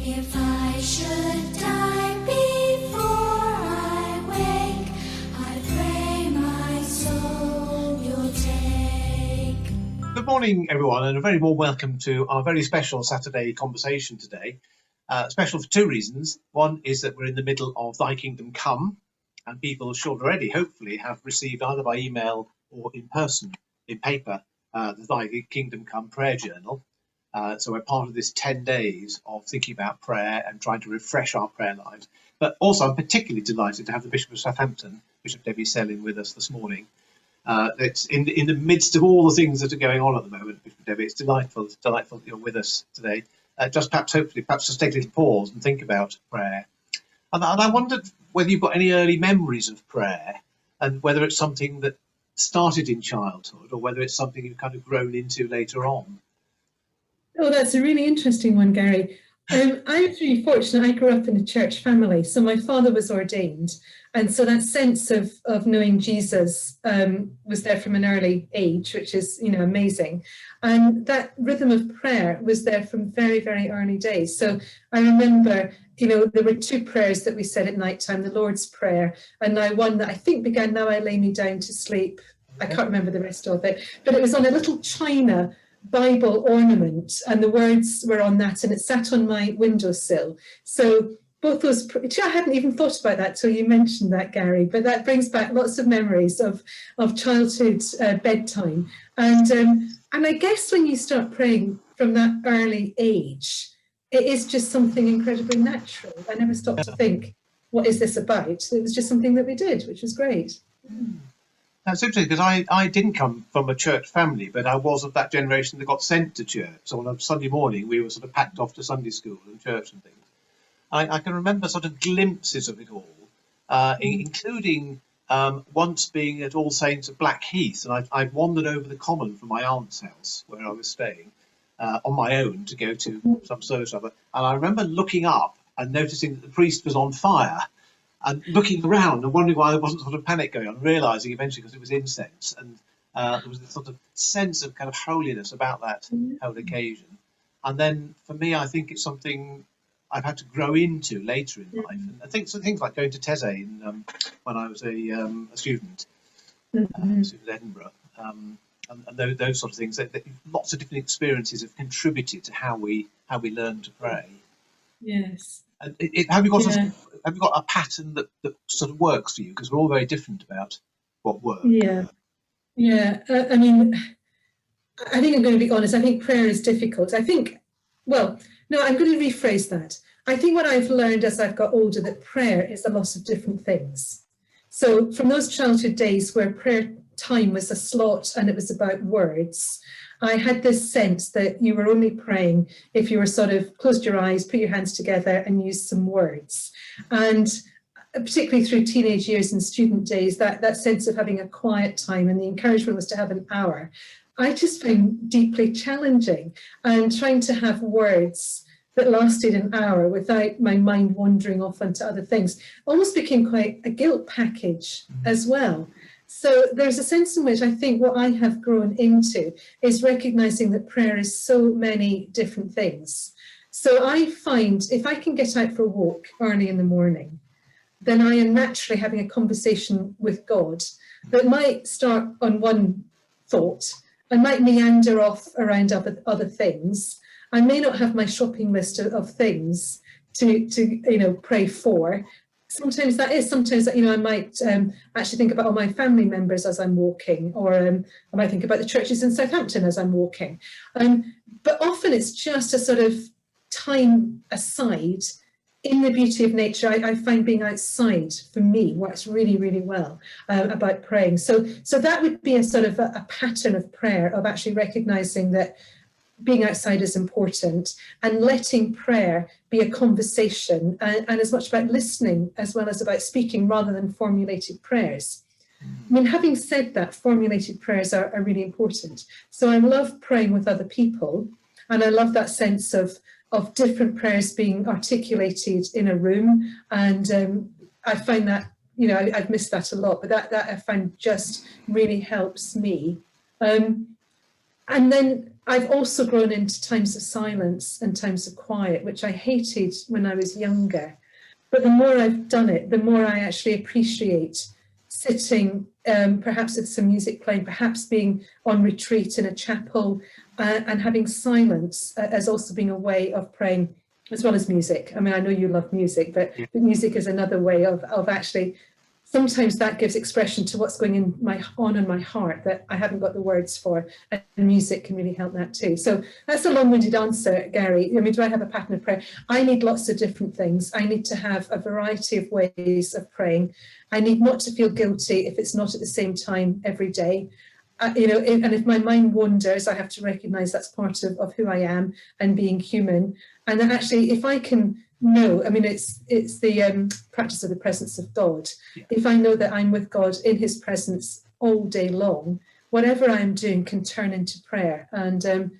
If I should die before I wake, I pray my soul you'll take. Good morning, everyone, and a very warm welcome to our very special Saturday conversation today. Special for two reasons. One is that we're in the middle of Thy Kingdom Come, and people should already, hopefully, have received either by email or in person, in paper, the Thy Kingdom Come prayer journal. So we're part of this 10 days of thinking about prayer and trying to refresh our prayer lives. But also, I'm particularly delighted to have the Bishop of Southampton, Bishop Debbie Sellin, with us this morning. It's in the midst of all the things that are going on at the moment, Bishop Debbie. It's delightful that you're with us today. Just perhaps just take a little pause and think about prayer. And I wondered whether you've got any early memories of prayer, and whether it's something that started in childhood or whether it's something you've kind of grown into later on. Oh, that's a really interesting one, Gary. I was really fortunate. I grew up in a church family, so my father was ordained, and so that sense of knowing Jesus was there from an early age, which is, amazing. And that rhythm of prayer was there from very, very early days. So I remember, there were two prayers that we said at night time, the Lord's Prayer, and now one that I think began, "Now I lay me down to sleep." I can't remember the rest of it, but it was on a little china Bible ornament, and the words were on that, and it sat on my windowsill. So both those, I hadn't even thought about that till you mentioned that, Gary, but that brings back lots of memories of childhood bedtime. And I guess when you start praying from that early age, it is just something incredibly natural. I never stopped to think, what is this about? It was just something that we did, which was great. That's interesting, because I didn't come from a church family, but I was of that generation that got sent to church. So on a Sunday morning, we were sort of packed off to Sunday school and church and things. I can remember sort of glimpses of it all, including once being at All Saints at Blackheath, and I'd wandered over the common from my aunt's house where I was staying on my own to go to some service or other. And I remember looking up and noticing that the priest was on fire, and looking around and wondering why there wasn't sort of panic going on, realising eventually because it was incense, and there was this sort of sense of kind of holiness about that whole occasion. And then for me, I think it's something I've had to grow into later in life. And I think things like going to 10.00a.m. When I was a student, in Edinburgh, and those sort of things. That lots of different experiences have contributed to how we learn to pray. Yes. And have you got a pattern that sort of works for you? Because we're all very different about what works. Yeah. I mean, I think I'm going to be honest. I think prayer is difficult. I'm going to rephrase that. I think what I've learned as I've got older, that prayer is a lot of different things. So from those childhood days where prayer time was a slot and it was about words, I had this sense that you were only praying if you were sort of closed your eyes, put your hands together and used some words. And particularly through teenage years and student days, that sense of having a quiet time, and the encouragement was to have an hour, I just found deeply challenging. And trying to have words that lasted an hour without my mind wandering off onto other things almost became quite a guilt package as well. So there's a sense in which I think what I have grown into is recognizing that prayer is so many different things. So I find if I can get out for a walk early in the morning, then I am naturally having a conversation with God that might start on one thought and might meander off around other things. I may not have my shopping list of things to pray for. Sometimes I might actually think about all my family members as I'm walking, or I might think about the churches in Southampton as I'm walking. But often it's just a sort of time aside in the beauty of nature. I find being outside for me works really, really well about praying. So that would be a sort of a pattern of prayer, of actually recognizing that being outside is important, and letting prayer be a conversation, and as much about listening as well as about speaking, rather than formulated prayers. I mean, having said that, formulated prayers are really important. So I love praying with other people, and I love that sense of different prayers being articulated in a room. And I find that, I've missed that a lot, but that I find just really helps me. And then I've also grown into times of silence and times of quiet, which I hated when I was younger. But the more I've done it, the more I actually appreciate sitting, perhaps with some music playing, perhaps being on retreat in a chapel, and having silence as also being a way of praying, as well as music. I mean, I know you love music, but Yeah. music is another way of actually, sometimes that gives expression to what's going in my heart that I haven't got the words for, and music can really help that too. So that's a long-winded answer, Gary. I mean, do I have a pattern of prayer? I need lots of different things. I need to have a variety of ways of praying. I need not to feel guilty if it's not at the same time every day. You know, and if my mind wanders, I have to recognize that's part of who I am and being human. And then actually, if I can know, I mean, it's the practice of the presence of God. Yeah. If I know that I'm with God in his presence all day long, whatever I'm doing can turn into prayer. And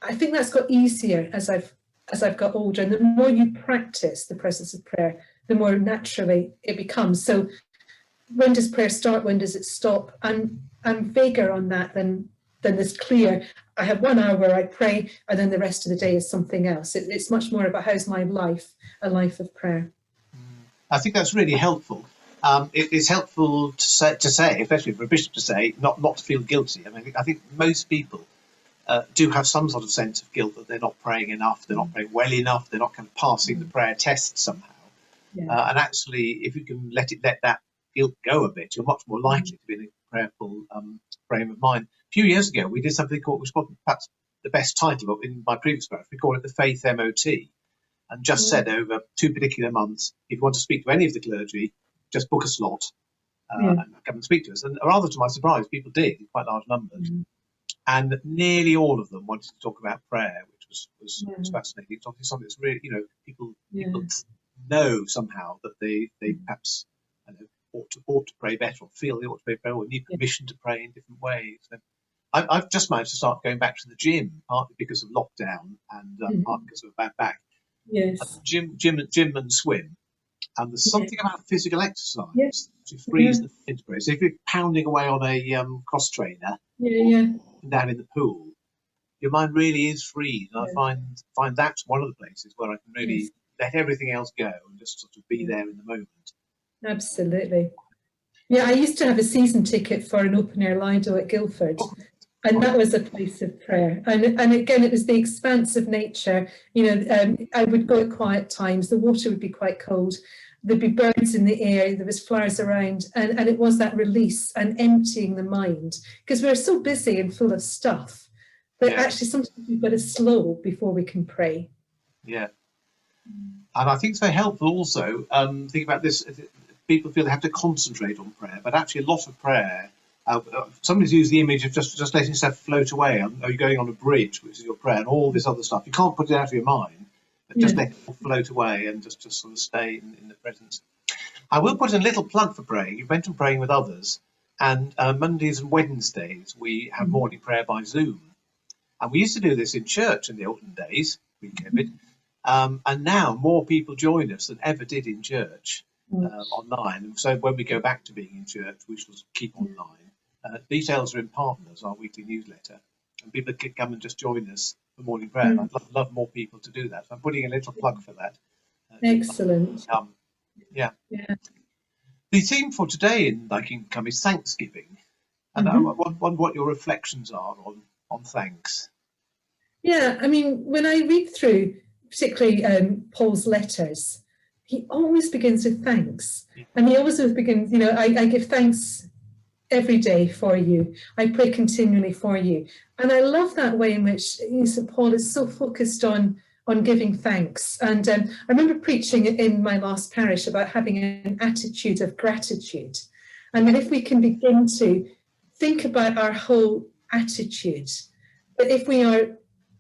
I think that's got easier as I've got older. And the more you practice the presence of prayer, the more naturally it becomes. So when does prayer start? When does it stop? I'm vaguer on that than this clear. I have 1 hour where I pray, and then the rest of the day is something else. It's much more about how's my life, a life of prayer. I think that's really helpful. It's helpful to say, especially for a bishop to say, not to feel guilty. I mean, I think most people do have some sort of sense of guilt that they're not praying enough, they're not praying well enough, they're not kind of passing the prayer test somehow. Yeah. And actually, if you can let that guilt go a bit, you're much more likely to be in a prayerful frame of mind. A few years ago, we did something called, which was perhaps the best title in my previous parish, we call it the Faith MOT, and just said over 2 particular months, if you want to speak to any of the clergy, just book a slot and come and speak to us. And rather to my surprise, people did in quite large numbers. And nearly all of them wanted to talk about prayer, which was fascinating. It's obviously something that's really, you know, people know somehow that they perhaps, I don't know, ought to pray better, or feel they ought to pray better, or need permission to pray in different ways. So I've just managed to start going back to the gym, partly because of lockdown and partly because of a bad back. Yes. Gym and swim. And there's something about physical exercise to freeze the mind to pray. So if you're pounding away on a cross trainer down in the pool, your mind really is freed. And I find that's one of the places where I can really let everything else go and just sort of be there in the moment. Absolutely. Yeah, I used to have a season ticket for an open air Lido at Guildford. And that was a place of prayer. And again, it was the expanse of nature. You know, I would go at quiet times. The water would be quite cold. There'd be birds in the air. There was flowers around. And it was that release and emptying the mind. Because we're so busy and full of stuff that actually sometimes we've got to slow before we can pray. Yeah. And I think it's very helpful also, think about this, people feel they have to concentrate on prayer, but actually a lot of prayer, somebody's used the image of just letting stuff float away. Are you going on a bridge, which is your prayer, and all this other stuff? You can't put it out of your mind, but just let it float away and just sort of stay in the presence. I will put in a little plug for praying. You've mentioned praying with others, and Mondays and Wednesdays we have morning prayer by Zoom. And we used to do this in church in the olden days, pre-COVID, and now more people join us than ever did in church online. And so when we go back to being in church, we shall keep online. Details are in Partners, our weekly newsletter, and people can come and just join us for morning prayer. And I'd love more people to do that. So I'm putting a little plug for that. Excellent. The theme for today in Thy Kingdom Come is Thanksgiving. And I wonder what your reflections are on thanks. Yeah, I mean, when I read through, particularly Paul's letters, he always begins with thanks. And he always begins, you know, I give thanks every day for you. I pray continually for you. And I love that way in which St. Paul is so focused on giving thanks. And I remember preaching in my last parish about having an attitude of gratitude. And then if we can begin to think about our whole attitude, that if we are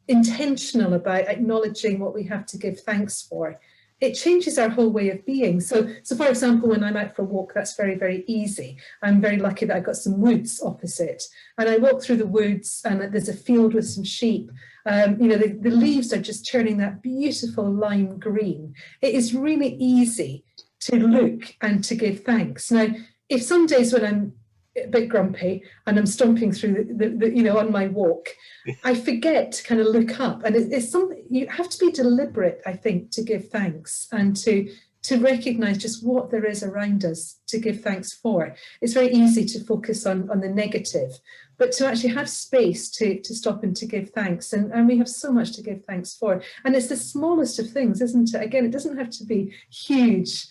intentional about acknowledging what we have to give thanks for, it changes our whole way of being. So for example, when I'm out for a walk, that's very, very easy. I'm very lucky that I've got some woods opposite. And I walk through the woods and there's a field with some sheep. You know, the leaves are just turning that beautiful lime green. It is really easy to look and to give thanks. Now, if some days when I'm a bit grumpy and I'm stomping through the on my walk, I forget to kind of look up, and it's something you have to be deliberate, I think, to give thanks and to recognize just what there is around us to give thanks for. It's very easy to focus on the negative, but to actually have space to stop and to give thanks. And we have so much to give thanks for. And it's the smallest of things, isn't it? Again, it doesn't have to be huge,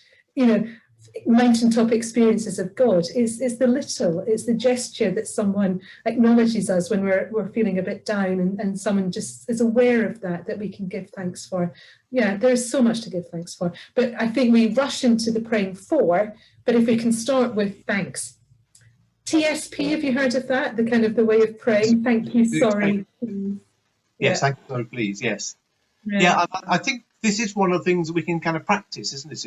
mountaintop experiences of God. It's the little, it's the gesture that someone acknowledges us when we're feeling a bit down, and someone just is aware of that we can give thanks for. Yeah, there's so much to give thanks for. But I think we rush into the praying for, but if we can start with thanks. TSP, have you heard of that? The kind of the way of praying. Thank you, sorry. Yes, thank you, sorry, please, yes. Yeah, I think this is one of the things that we can kind of practice, isn't it,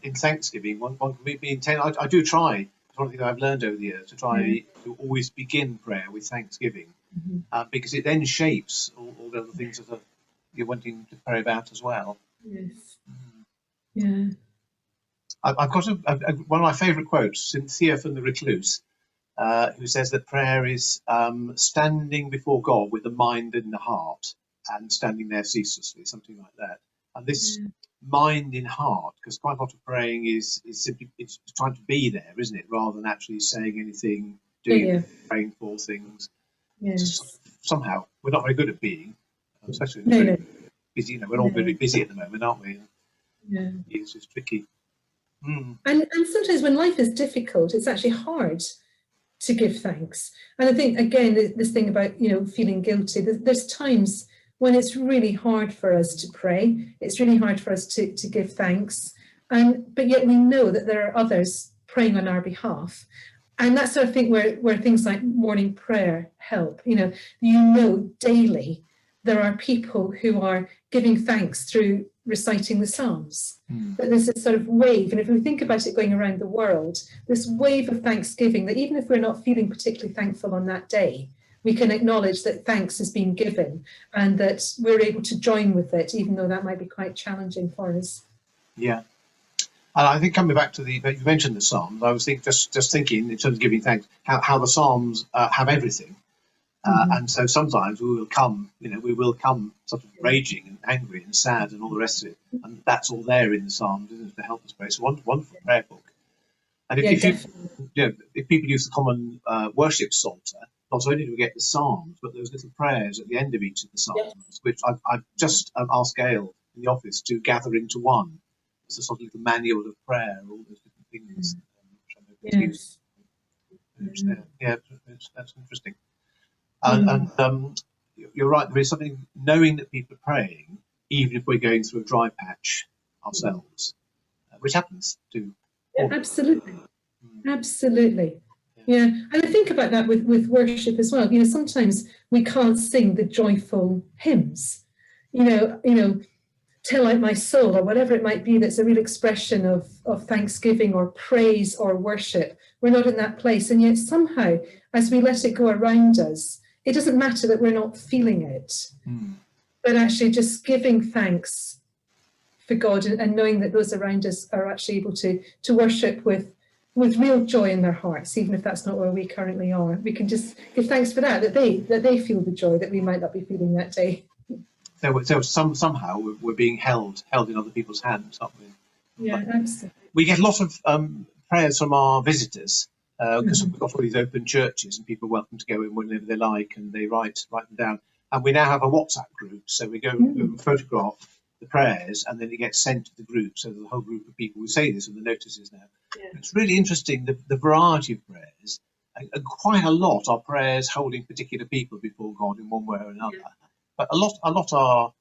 in Thanksgiving? One can be intentional. I do try. It's one thing I've learned over the years, to try to always begin prayer with thanksgiving, because it then shapes all the other things that you're wanting to pray about as well. Yes. Yeah. I've got one of my favourite quotes, Cynthia from the Recluse, who says that prayer is standing before God with the mind and the heart, and standing there ceaselessly, something like that. And this mind in heart, because quite a lot of praying is simply it's trying to be there, isn't it, rather than actually saying anything, doing praying for things. Yes. Somehow we're not very good at being, especially in busy. We're all very busy at the moment, aren't we? Yeah. It's just tricky. And sometimes when life is difficult, it's actually hard to give thanks. And I think, again, this thing about feeling guilty. There's times when it's really hard for us to pray. It's really hard for us to give thanks. But yet we know that there are others praying on our behalf. And that's sort of thing where things like morning prayer help. Daily there are people who are giving thanks through reciting the Psalms. But there's this sort of wave, and if we think about it going around the world, this wave of thanksgiving, that even if we're not feeling particularly thankful on that day, we can acknowledge that thanks has been given and that we're able to join with it, even though that might be quite challenging for us. Yeah. And I think coming back to you mentioned the Psalms, I was just thinking in terms of giving thanks, how the Psalms have everything. And so sometimes we will come sort of raging and angry and sad and all the rest of it. And that's all there in the Psalms, isn't it, to help us pray. It's a wonderful prayer book. And if people use the common worship psalter, not only do we get the Psalms, but those little prayers at the end of each of the Psalms, which I've just asked Gail in the office to gather into one. It's a sort of little manual of prayer, all those different things. That's interesting. And you're right, there is something, knowing that people are praying, even if we're going through a dry patch ourselves, which happens to all. Absolutely. Yeah, and I think about that with worship as well. Sometimes we can't sing the joyful hymns, Tell Out My Soul, or whatever it might be, that's a real expression of thanksgiving or praise or worship. We're not in that place, and yet somehow, as we let it go around us, it doesn't matter that we're not feeling it, but actually just giving thanks for God and knowing that those around us are actually able to worship with real joy in their hearts, even if that's not where we currently are. We can just give thanks for that they feel the joy that we might not be feeling that day. So somehow we're being held in other people's hands, aren't we? Yeah, absolutely. We get a lot of prayers from our visitors, because we've got all these open churches and people are welcome to go in whenever they like, and they write them down. And we now have a WhatsApp group, so we go and photograph the prayers, and then it gets sent to the group, so the whole group of people, we say this in the notices now. It's really interesting, the variety of prayers, and quite a lot are prayers holding particular people before God in one way or another. But a lot are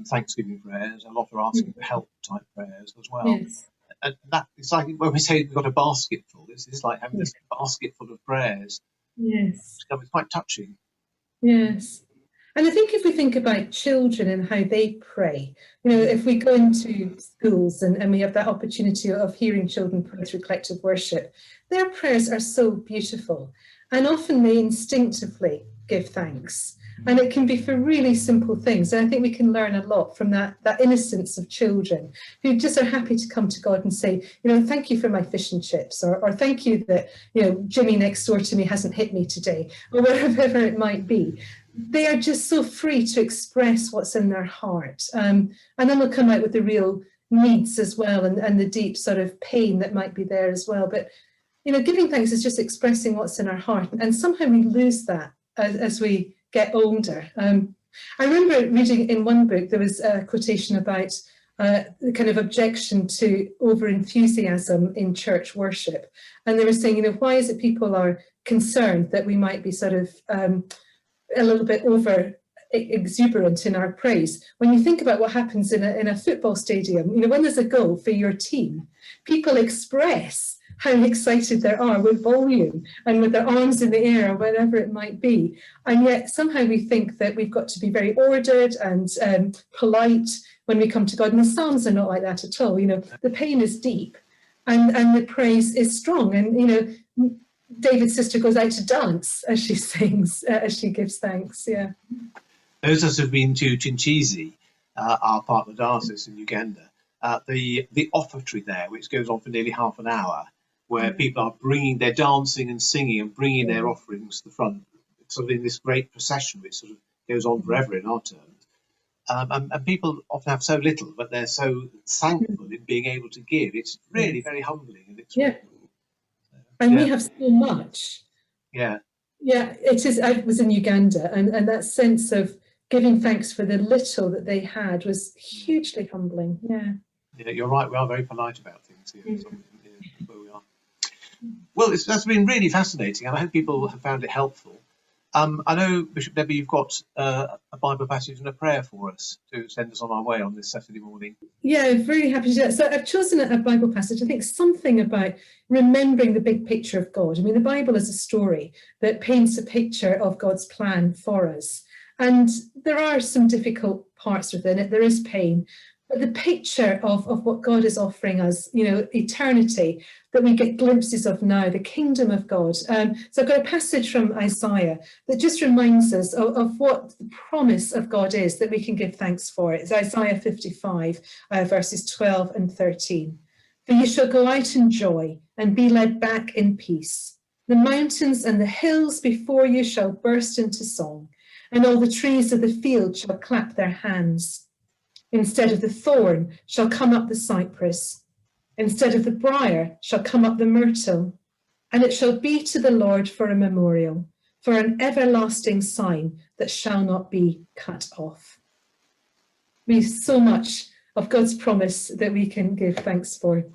thanksgiving prayers, a lot are asking for help type prayers as well. Yes. And that, it's like when we say we've got a basket full, it's like having this basket full of prayers. Yes. It's quite touching. Yes. And I think if we think about children and how they pray, if we go into schools and we have that opportunity of hearing children pray through collective worship, their prayers are so beautiful. And often they instinctively give thanks. And it can be for really simple things. And I think we can learn a lot from that innocence of children who just are happy to come to God and say, thank you for my fish and chips, or thank you that, Jimmy next door to me hasn't hit me today, or whatever it might be. They are just so free to express what's in their heart. And then they'll come out with the real needs as well, and the deep sort of pain that might be there as well. But, giving thanks is just expressing what's in our heart. And somehow we lose that as we get older. I remember reading in one book, there was a quotation about the kind of objection to over-enthusiasm in church worship. And they were saying, why is it people are concerned that we might be sort of a little bit over exuberant in our praise? When you think about what happens in a football stadium, when there's a goal for your team, people express how excited they are with volume and with their arms in the air or whatever it might be. And yet somehow we think that we've got to be very ordered and polite when we come to God. And the Psalms are not like that at all. The pain is deep and the praise is strong. And, David's sister goes out to dance as she sings, as she gives thanks. Yeah. Those of us who've been to Chinchizi, our partner diocese in Uganda, the offertory there, which goes on for nearly half an hour, where people are they're dancing and singing and bringing their offerings to the front, sort of in this great procession, which sort of goes on forever in our terms. And people often have so little, but they're so thankful in being able to give. It's really very humbling. And it's and we have so much. Yeah. Yeah, it is. I was in Uganda, and that sense of giving thanks for the little that they had was hugely humbling. Yeah. Yeah, you're right. We are very polite about things here. Where we are. Well, that's been really fascinating, and I hope people have found it helpful. I know, Bishop Debbie, you've got a Bible passage and a prayer for us to send us on our way on this Saturday morning. Yeah, very happy to do that. So I've chosen a Bible passage, I think something about remembering the big picture of God. I mean, the Bible is a story that paints a picture of God's plan for us. And there are some difficult parts within it. There is pain. But the picture of what God is offering us, eternity, that we get glimpses of now, the kingdom of God. So I've got a passage from Isaiah that just reminds us of what the promise of God is that we can give thanks for. It's Isaiah 55, verses 12 and 13. For you shall go out in joy and be led back in peace. The mountains and the hills before you shall burst into song, and all the trees of the field shall clap their hands. Instead of the thorn shall come up the cypress. Instead of the briar shall come up the myrtle. And it shall be to the Lord for a memorial, for an everlasting sign that shall not be cut off. We have so much of God's promise that we can give thanks for.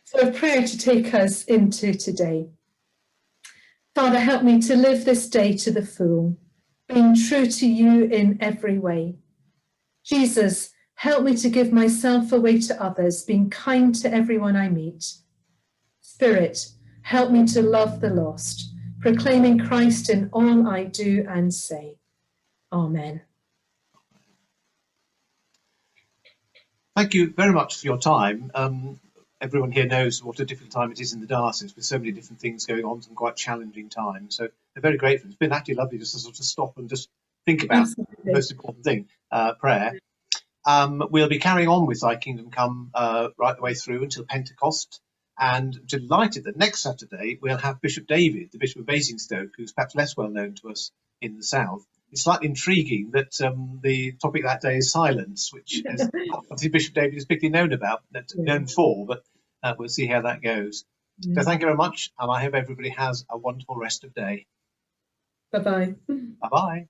So a prayer to take us into today. Father, help me to live this day to the full, being true to you in every way. Jesus, help me to give myself away to others, being kind to everyone I meet. Spirit, help me to love the lost, proclaiming Christ in all I do and say. Amen. Thank you very much for your time. Everyone here knows what a difficult time it is in the diocese with so many different things going on, some quite challenging times. So they're very grateful. It's been actually lovely just to sort of stop and just think about the most important thing, prayer. We'll be carrying on with Thy Kingdom Come right the way through until Pentecost. And delighted that next Saturday we'll have Bishop David, the Bishop of Basingstoke, who's perhaps less well known to us in the south. It's slightly intriguing that the topic that day is silence, which is obviously Bishop David is particularly known for, but we'll see how that goes. So thank you very much, and I hope everybody has a wonderful rest of day. Bye-bye. Bye-bye.